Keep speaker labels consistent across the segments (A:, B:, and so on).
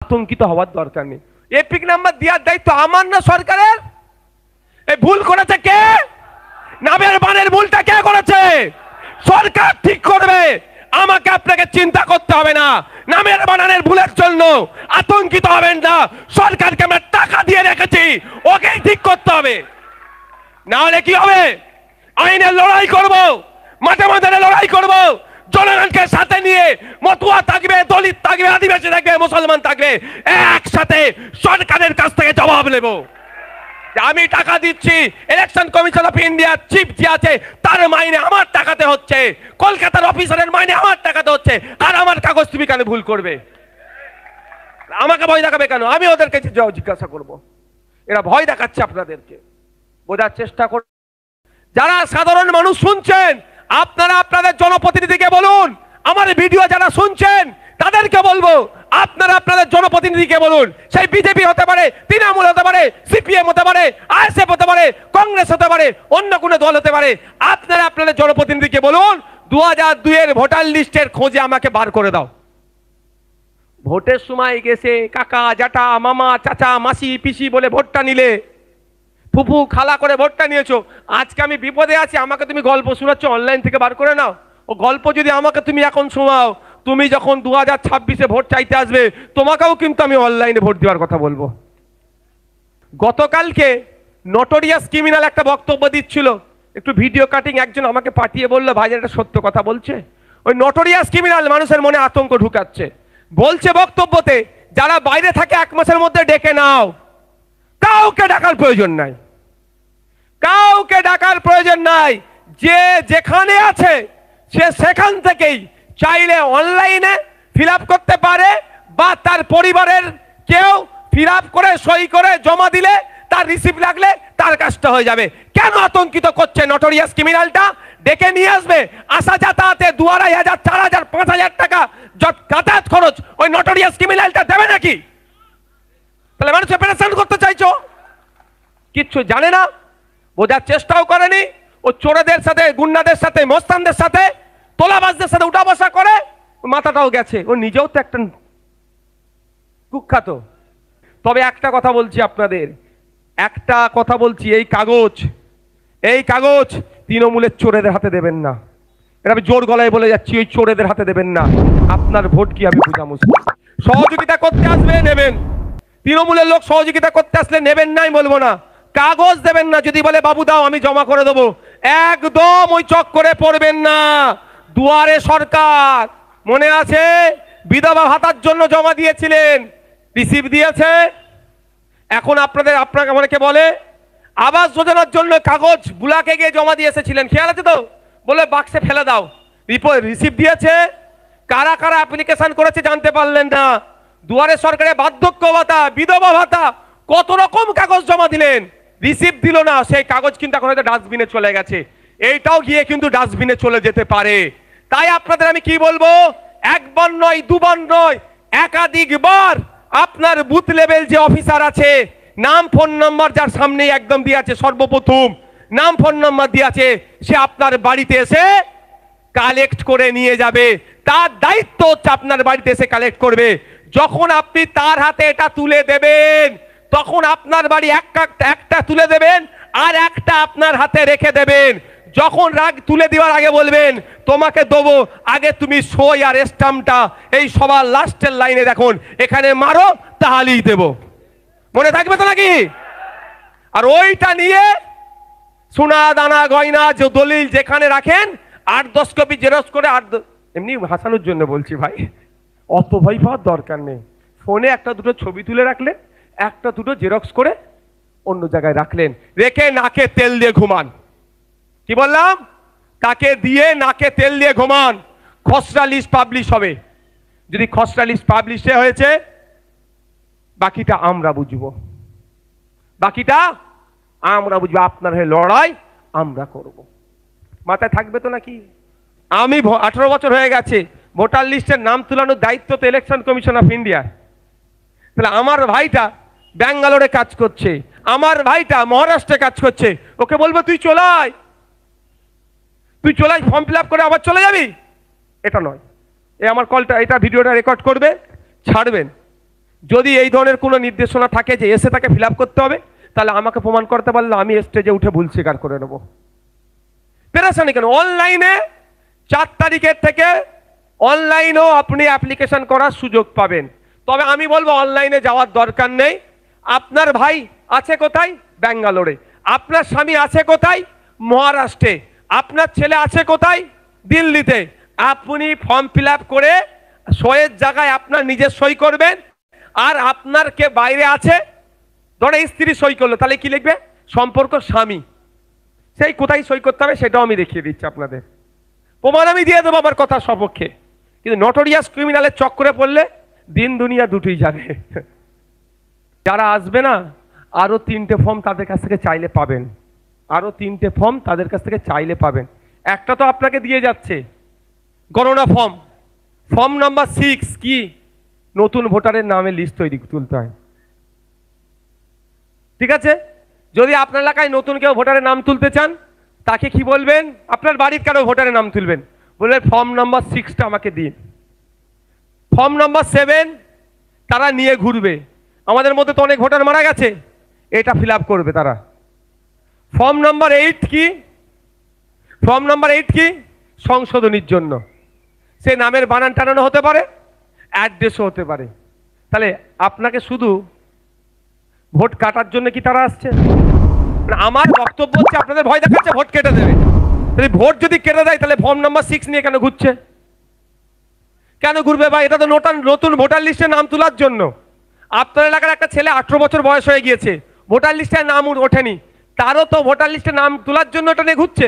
A: আতঙ্কিত হওয়ার দরকার নেই। এপিক নাম্বার দেওয়ার দায়িত্ব আমার না সরকারের? এই ভুল করেছে কে? নামের বানের ভুলটা কে করেছে? সরকার ঠিক করবে, আমাকে আপনাকে চিন্তা করতে হবে না। নামের বানানের ভুলের জন্য আতঙ্কিত হবেন না, সরকারকে আমরা টাকা দিয়ে রেখেছি, ওকেই ঠিক করতে হবে। না হলে কি হবে? আইনের লড়াই করব, মাঠে ময়দানে লড়াই করব, জনগণকে সাথে নিয়ে মতুয়া থাকবে, দলিত থাকবে, আদিবাসী থাকবে, মুসলমান থাকবে, একসাথে সরকারের কাছ থেকে জবাব নেব। আমি টাকা দিচ্ছি, election commission of India chief যে আছে তার মাইনে আমার টাকাতে হচ্ছে, কলকাতার অফিসারের মাইনে আমার টাকাতে হচ্ছে, আর আমার কাগজ তুমি কেন ভুল করবে? আমাকে ভয় দেখাবে কেন? আমি ওদেরকে জিজ্ঞাসা করব। এরা ভয় দেখাচ্ছে আপনাদেরকে, বোঝার চেষ্টা করুন। যারা সাধারণ মানুষ শুনছেন, আপনারা আপনাদের জনপ্রতিনিধিকে বলুন। আমার ভিডিও যারা শুনছেন তাদেরকে বলবো, আপনারা আপনাদের জনপ্রতিনিধিকে বলুন। সেই বিজেপি হতে পারে, তৃণমূল হতে পারে, সিপিএম হতে পারে, আইএসএফ হতে পারে, কংগ্রেস হতে পারে, অন্য কোনো দল হতে পারে। আপনারা আপনাদের জনপ্রতিনিধিকে বলুন 2002 এর ভোটার লিস্টের খোঁজে আমাকে বার করে দাও। ভোটের সময় গেছে কাকা জ্যাঠা মামা চাচা মাসি পিসি বলে ভোটটা নিলে, ফুফু খালা করে ভোটটা নিয়েছো। আজকে আমি বিপদে আছি, আমাকে তুমি গল্প শোনাচ্ছ, অনলাইন থেকে বার করে নাও। ও গল্প যদি আমাকে তুমি এখন শোনাও, তুমি যখন 2026-এ ভোট চাইতে আসবে, তোমাকেও কিন্তু আমি অনলাইনে ভোট দেওয়ার কথা বলবো। গতকালকে নটোরিয়াস ক্রিমিনাল একটা বক্তব্য দিচ্ছিল, একটু ভিডিও কাটিং একজন আমাকে পাঠিয়ে বললো, ভাই এটা সত্য কথা বলছে। ওই নটোরিয়াস ক্রিমিনাল মানুষের মনে আতঙ্ক ঢুকাচ্ছে। বলছে বক্তব্যতে, যারা বাইরে থাকে 1 মাসের মধ্যে ডেকে নাও, কাউকে ডাকার প্রয়োজন নাই, কাউকে ডাকার প্রয়োজন নাই। যে যেখানে আছে সে সেখান থেকেই চাইলে অনলাইনে ফিল আপ করতে পারে, বা তার পরিবারের কেউ ফিল আপ করে সই করে জমা দিলে তার রিসিপ্ট লাগলে তার কাজটা হয়ে যাবে। কেন আতঙ্কিত করছে নটোরিয়াস ক্রিমিনালটা? ডেকে নিয়ে আসবে, আসা যাতায়াতে 2,500, 4,000, 5,000 টাকা যাতায়াত খরচ ওই নটোরিয়াস ক্রিমিনালটা দেবে নাকি? তাহলে মানুষ অপারেশন করতে চাইছো, কিচ্ছু জানে না, বোঝার চেষ্টাও করেনি। ও চোরেদের সাথে, গুন্ডাদের সাথে, মস্তানদের সাথে, তোলাবাজদের সাথে উঠা বসা করে, মাথাটাও গেছে। ও নিজেও তো একটা কুখ্যাত। তবে একটা কথা বলছি আপনাদের, একটা কথা বলছি, এই কাগজ তৃণমূলের চোরেদের হাতে দেবেন না। এটা আমি জোর গলায় বলে যাচ্ছি, ওই চোরেদের হাতে দেবেন না। আপনার ভোট কি আমি বোঝা মুশকিল। সহযোগিতা করতে আসবে নেবেন, তৃণমূলের লোক সহযোগিতা করতে আসলে নেবেন নাই বলবো না, কাগজ দেবেন না। যদি বলে বাবু দাও আমি জমা করে দেবো, একদম ওই চক্করে পড়বেন না। দুয়ারে সরকার মনে আছে, বিধবা ভাতার জন্য জমা দিয়েছিলেন, রিসিভ দিয়েছে। এখন আপনাকে অনেকে বলে আবাস যোজনার জন্য কাগজ বুলাকে গিয়ে জমা দিয়ে এসেছিলেন, খেয়াল আছে তো? বলে বাক্সে ফেলে দাও, রিসিভ দিয়েছে। কারা কারা অ্যাপ্লিকেশন করেছে জানতে পারলেন না। দুয়ারে সরকারে বার্ধক্য ভাতা, বিধবা ভাতা, কত রকম কাগজ জমা দিলেন, রিসিভ দিল না। সেই কাগজ কিন্তু এখন হয়তো ডাস্টবিনে চলে গেছে, এইটাও গিয়ে কিন্তু ডাস্টবিনে চলে যেতে পারে। তাই আপনাদের আমি কি বলবো, একবার নয় দুবার নয়, একাধিকবার আপনার বুথ লেভেল যে অফিসার আছে, নাম ফোন নাম্বার যার সামনে একদম দিয়ে আছে, সর্বপ্রথম নাম ফোন নাম্বার দিয়ে আছে, সে আপনার বাড়িতে এসে কালেক্ট করে নিয়ে যাবে। তার দায়িত্ব হচ্ছে আপনার বাড়িতে এসে কালেক্ট করবে। যখন আপনি তার হাতে এটা তুলে দেবেন, তখন আপনার বাড়ি একটা তুলে দেবেন, আর একটা আপনার হাতে রেখে দেবেন। যখন তুলে দেওয়ার আগে বলবেন তোমাকে দেবো, আগে তুমি সই আর স্ট্যাম্পটা এই সবার লাস্টের লাইনে দেখুন, এখানে মারো, তাহলেই দেব। মনে থাকবে তো নাকি? আর ওইটা নিয়ে সোনা দানা গয়না যে দলিল যেখানে রাখেন, 8-10 কপি জেরক্স করে, এমনি হাসানোর জন্য বলছি ভাই, অত ভয় পাওয়ার দরকার নেই। ফোনে একটা দুটো ছবি তুলে রাখলেন, একটা দুটো জেরক্স করে অন্য জায়গায় রাখলেন, রেখে নাকে তেল দিয়ে ঘুমান। কি বললাম? তাকে দিয়ে নাকে তেল দিয়ে ঘুমান। খসড়া লিস্ট পাবলিশ হবে, যদি খসড়া লিস্ট পাবলিশ হয়েছে, বাকিটা আমরা বুঝবো, বাকিটা আমরা বুঝবো। আপনার হয়ে লড়াই আমরা করব, মাথায় থাকবে তো নাকি? আমি 18 বছর হয়ে গেছে, ভোটার লিস্টের নাম তুলানোর দায়িত্ব তো ইলেকশন কমিশন অফ ইন্ডিয়া। তাহলে আমার ভাইটা ব্যাঙ্গালোরে কাজ করছে, আমার ভাইটা মহারাষ্ট্রে কাজ করছে, ওকে বলবো তুই চলাই ফর্ম ফিল আপ করে আবার চলে যাবি? এটা নয়। আমার কলটা, এটা ভিডিওটা রেকর্ড করবে, ছাড়বেন। যদি এই ধরনের কোনো নির্দেশনা থাকে যে এসে তাকে ফিল আপ করতে হবে, তাহলে আমাকে প্রমাণ করতে পারলে আমি স্টেজে উঠে ভুল স্বীকার করে নেব। পেরেশানি কেন? অনলাইনে 4 তারিখের থেকে অনলাইনেও আপনি অ্যাপ্লিকেশন করার সুযোগ পাবেন। তবে আমি বলবো অনলাইনে যাওয়ার দরকার নেই। আপনার ভাই আছে কোথায়? ব্যাঙ্গালোরে। আপনার স্বামী আছে কোথায়? মহারাষ্ট্রে। আপনার ছেলে আছে কোথায়? দিল্লিতে। আপনি ফর্ম ফিল আপ করে সইয়ের জায়গায় আপনার নিজের সই করবেন, আর আপনার কে বাইরে আছে, ধরে স্ত্রী সই করলো, তাহলে কি লিখবে? সম্পর্ক স্বামী। সেই কোথায় সই করতে হবে সেটাও আমি দেখিয়ে দিচ্ছি আপনাদের, প্রমাণ আমি দিয়ে দেবো আমার কথার সপক্ষে। কিন্তু নটোরিয়াস ক্রিমিনালের চক্করে পড়লে দিন দুনিয়া দুটোই যাবে। যারা আসবে না, আরো 3টে ফর্ম তাদের কাছ থেকে চাইলে পাবেন, আরো 3টে ফর্ম তাদের কাছ থেকে চাইলে পাবেন। একটা তো আপনাকে দিয়ে যাচ্ছে গণনা ফর্ম, ফর্ম নাম্বার 6 কি? নতুন ভোটারের নামে লিস্ট তৈরি তুলতে হয়। ঠিক আছে, যদি আপনার এলাকায় নতুন কেউ ভোটারের নাম তুলতে চান, তাকে কি বলবেন? আপনার বাড়ির কারো ভোটারের নাম তুলবেন, বলবেন ফর্ম নাম্বার 6টা আমাকে দিন। ফর্ম নাম্বার 7 তারা নিয়ে ঘুরবে, আমাদের মধ্যে তো অনেক ভোটার মারা গেছে, এটা ফিল আপ করবে তারা। ফর্ম নাম্বার 8 কি? ফর্ম নাম্বার 8 কি? সংশোধনীর জন্য। সে নামের বানান টানানো হতে পারে, অ্যাড্রেসও হতে পারে। তাহলে আপনাকে শুধু ভোট কাটার জন্য কি তারা আসছে? আমার বক্তব্য হচ্ছে আপনাদের ভয় দেখাচ্ছে ভোট কেটে দেবে। তাহলে ভোট যদি কেটে দেয়, তাহলে ফর্ম নাম্বার 6 নিয়ে কেন ঘুরছে? কেন ঘুরবে ভাই? এটা তো নতুন ভোটার লিস্টে নাম তোলার জন্য। আপনার এলাকার একটা ছেলে 18 বছর বয়স হয়ে গিয়েছে, ভোটার লিস্টে নাম ওঠেনি, তারও তো ভোটার লিস্টে নাম তোলার জন্য এটা নিয়ে ঘুরছে।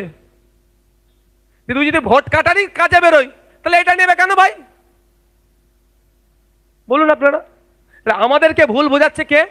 A: কিন্তু যদি ভোট কাটারই কাজে বেরোয়, তাহলে এটা নেবে কেন ভাই? বলুন আপনারা। আমাদেরকে ভুল বোঝাচ্ছে কে?